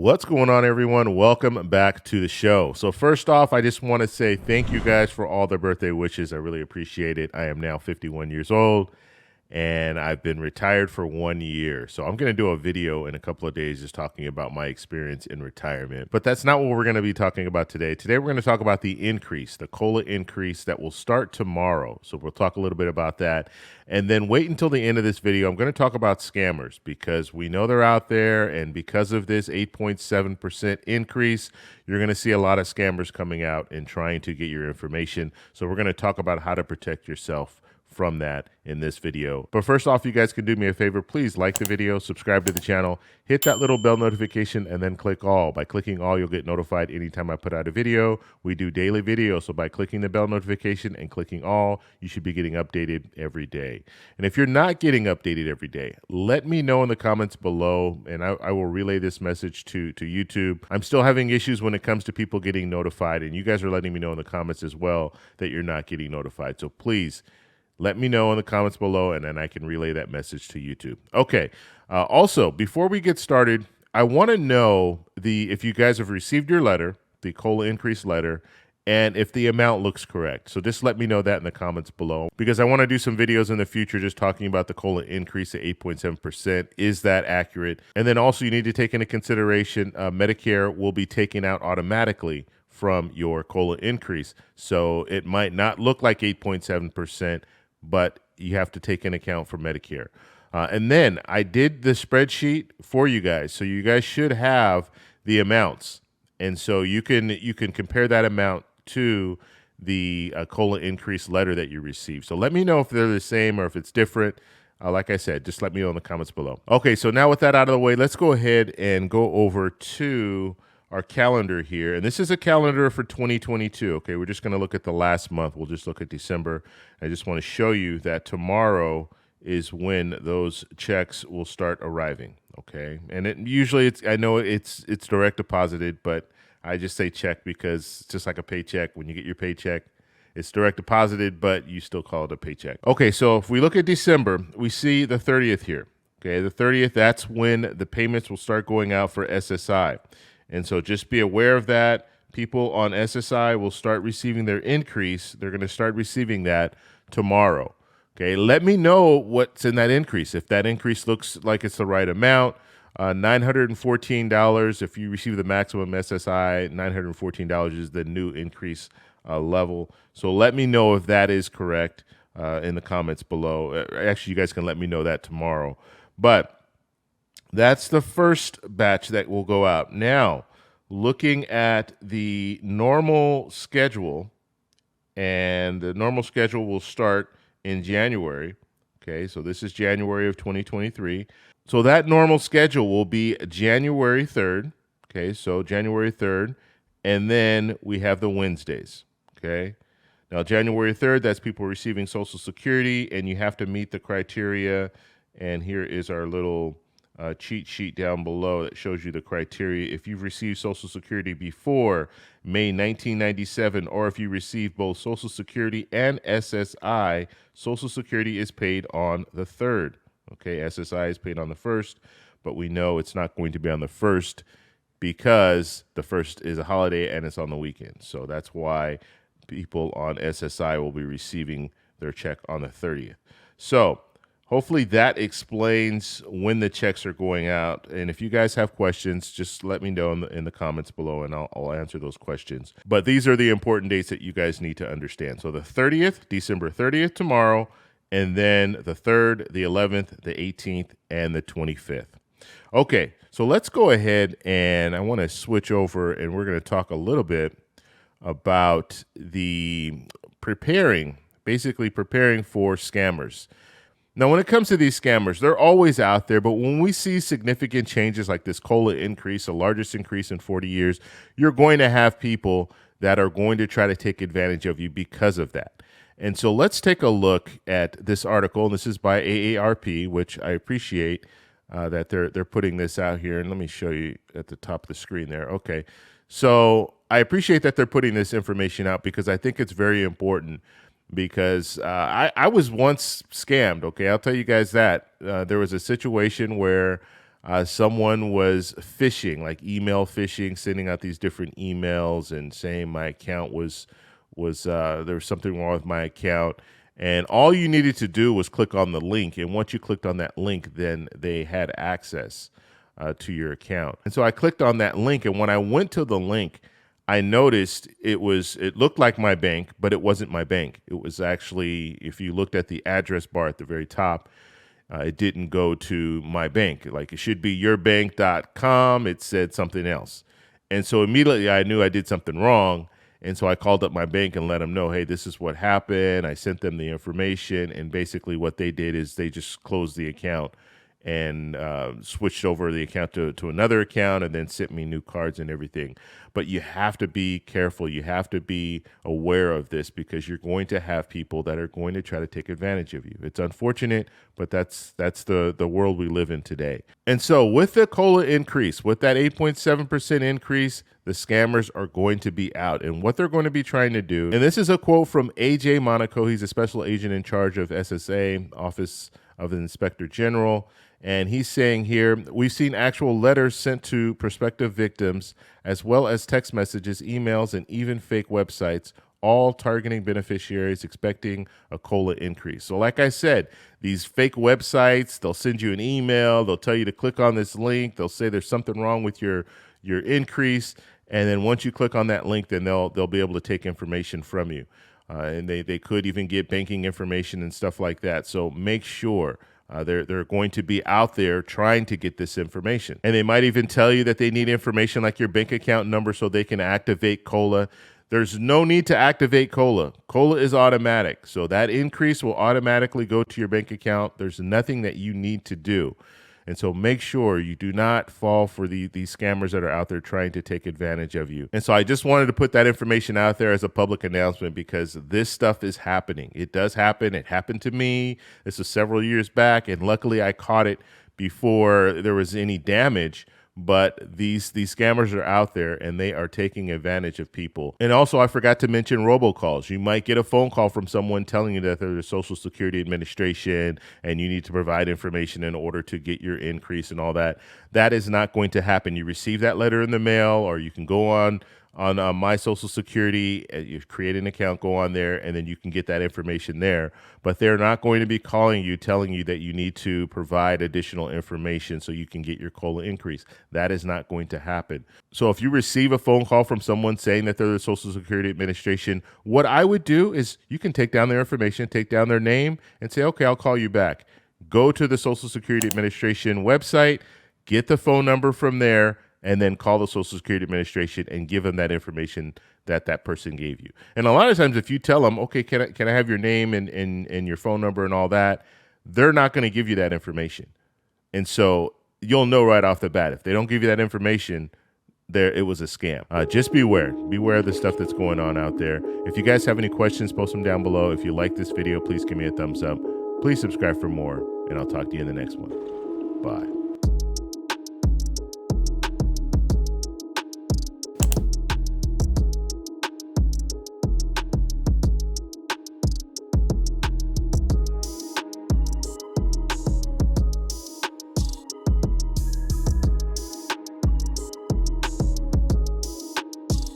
What's going on, everyone? Welcome back to the show. So first off, I just want to say thank you guys for all the birthday wishes. I really appreciate it. I am now 51 years old, and I've been retired for 1 year. So I'm going to do a video in a couple of days just talking about my experience in retirement. But that's not what we're going to be talking about today. Today, we're going to talk about the increase, the COLA increase that will start tomorrow. So we'll talk a little bit about that. And then wait until the end of this video. I'm going to talk about scammers because we know they're out there. And because of this 8.7% increase, you're going to see a lot of scammers coming out and trying to get your information. So we're going to talk about how to protect yourself from that in this video. But first off, you guys can do me a favor. Please like the video, subscribe to the channel, hit that little bell notification, and then click all. By clicking all, you'll get notified anytime I put out a video. We do daily videos, so by clicking the bell notification and clicking all, you should be getting updated every day. And if you're not getting updated every day, let me know in the comments below, and I will relay this message to YouTube. I'm still having issues when it comes to people getting notified, and you guys are letting me know in the comments as well that you're not getting notified. So please, let me know in the comments below, and then I can relay that message to YouTube. Okay. Also, before we get started, I want to know if you guys have received your letter, the COLA increase letter, and if the amount looks correct. So just let me know that in the comments below, because I want to do some videos in the future just talking about the COLA increase at 8.7%. Is that accurate? And then also you need to take into consideration Medicare will be taken out automatically from your COLA increase. So it might not look like 8.7%, but you have to take into account for Medicare. And then I did the spreadsheet for you guys. So you guys should have the amounts. And so you can compare that amount to the COLA increase letter that you received. So let me know if they're the same or if it's different. Like I said, just let me know in the comments below. Okay, so now with that out of the way, let's go ahead and go over to our calendar here. And this is a calendar for 2022. Okay, we're just going to look at the last month. We'll just look at December. I just want to show you that tomorrow is when those checks will start arriving. Okay, and I know it's direct deposited, but I just say check because it's just like a paycheck. When you get your paycheck, it's direct deposited, but you still call it a paycheck. Okay, so if we look at December, we see the 30th here. Okay, the 30th, that's when the payments will start going out for SSI. And so just be aware of that. People on SSI will start receiving their increase. They're going to start receiving that tomorrow. Okay, let me know what's in that increase. If that increase looks like it's the right amount, $914. If you receive the maximum SSI, $914 is the new increase level. So let me know if that is correct in the comments below. Actually, you guys can let me know that tomorrow. But that's the first batch that will go out. Now, looking at the normal schedule, and the normal schedule will start in January. Okay, so this is January of 2023. So that normal schedule will be January 3rd. Okay, so January 3rd, and then we have the Wednesdays. Okay, now January 3rd, that's people receiving Social Security, and you have to meet the criteria. And here is our little cheat sheet down below that shows you the criteria. If you've received Social Security before May 1997, or if you receive both Social Security and SSI, Social Security is paid on the 3rd. Okay, SSI is paid on the 1st, but we know it's not going to be on the 1st because the 1st is a holiday and it's on the weekend. So that's why people on SSI will be receiving their check on the 30th. So hopefully that explains when the checks are going out. And if you guys have questions, just let me know in the comments below, and I'll answer those questions. But these are the important dates that you guys need to understand. So the 30th, December 30th, tomorrow, and then the 3rd, the 11th, the 18th, and the 25th. Okay, so let's go ahead, and I want to switch over, and we're going to talk a little bit about basically preparing for scammers. Now, when it comes to these scammers, they're always out there, but when we see significant changes like this COLA increase, the largest increase in 40 years, you're going to have people that are going to try to take advantage of you because of that. And so let's take a look at this article, and this is by AARP, which I appreciate that they're putting this out here. And let me show you at the top of the screen there. Okay, so I appreciate that they're putting this information out because I think it's very important. Because I was once scammed, okay? I'll tell you guys that. There was a situation where someone was phishing, like email phishing, sending out these different emails and saying my account was there was something wrong with my account. And all you needed to do was click on the link. And once you clicked on that link, then they had access to your account. And so I clicked on that link. And when I went to the link, I noticed it looked like my bank, but it wasn't my bank. It was actually, if you looked at the address bar at the very top, it didn't go to my bank. Like it should be yourbank.com. It said something else. And so immediately I knew I did something wrong. And so I called up my bank and let them know, hey, this is what happened. I sent them the information. And basically what they did is they just closed the account and switched over the account to another account and then sent me new cards and everything. But you have to be careful. You have to be aware of this because you're going to have people that are going to try to take advantage of you. It's unfortunate, but that's the world we live in today. And so with the COLA increase, with that 8.7% increase, the scammers are going to be out. And what they're going to be trying to do, and this is a quote from AJ Monaco. He's a special agent in charge of SSA, Office of the Inspector General. And he's saying here, we've seen actual letters sent to prospective victims, as well as text messages, emails, and even fake websites, all targeting beneficiaries expecting a COLA increase. So like I said, these fake websites, they'll send you an email, they'll tell you to click on this link, they'll say there's something wrong with your increase, and then once you click on that link, then they'll be able to take information from you. And they could even get banking information and stuff like that. So make sure they're going to be out there trying to get this information. And they might even tell you that they need information like your bank account number so they can activate COLA. There's no need to activate COLA. COLA is automatic. So that increase will automatically go to your bank account. There's nothing that you need to do. And so make sure you do not fall for these scammers that are out there trying to take advantage of you. And so I just wanted to put that information out there as a public announcement because this stuff is happening. It does happen. It happened to me. This was several years back, and luckily I caught it before there was any damage. But these scammers are out there and they are taking advantage of people. And also, I forgot to mention robocalls. You might get a phone call from someone telling you that they're the Social Security Administration and you need to provide information in order to get your increase and all that. That is not going to happen. You receive that letter in the mail, or you can go on My Social Security, you create an account, go on there, and then you can get that information there. But they're not going to be calling you, telling you that you need to provide additional information so you can get your COLA increase. That is not going to happen. So if you receive a phone call from someone saying that they're the Social Security Administration, what I would do is you can take down their information, take down their name, and say, okay, I'll call you back. Go to the Social Security Administration website, get the phone number from there, and then call the Social Security Administration and give them that information that person gave you. And a lot of times if you tell them, okay, can I have your name and your phone number and all that, they're not going to give you that information. And so you'll know right off the bat. If they don't give you that information, it was a scam. Just beware. Beware of the stuff that's going on out there. If you guys have any questions, post them down below. If you like this video, please give me a thumbs up. Please subscribe for more, and I'll talk to you in the next one. Bye.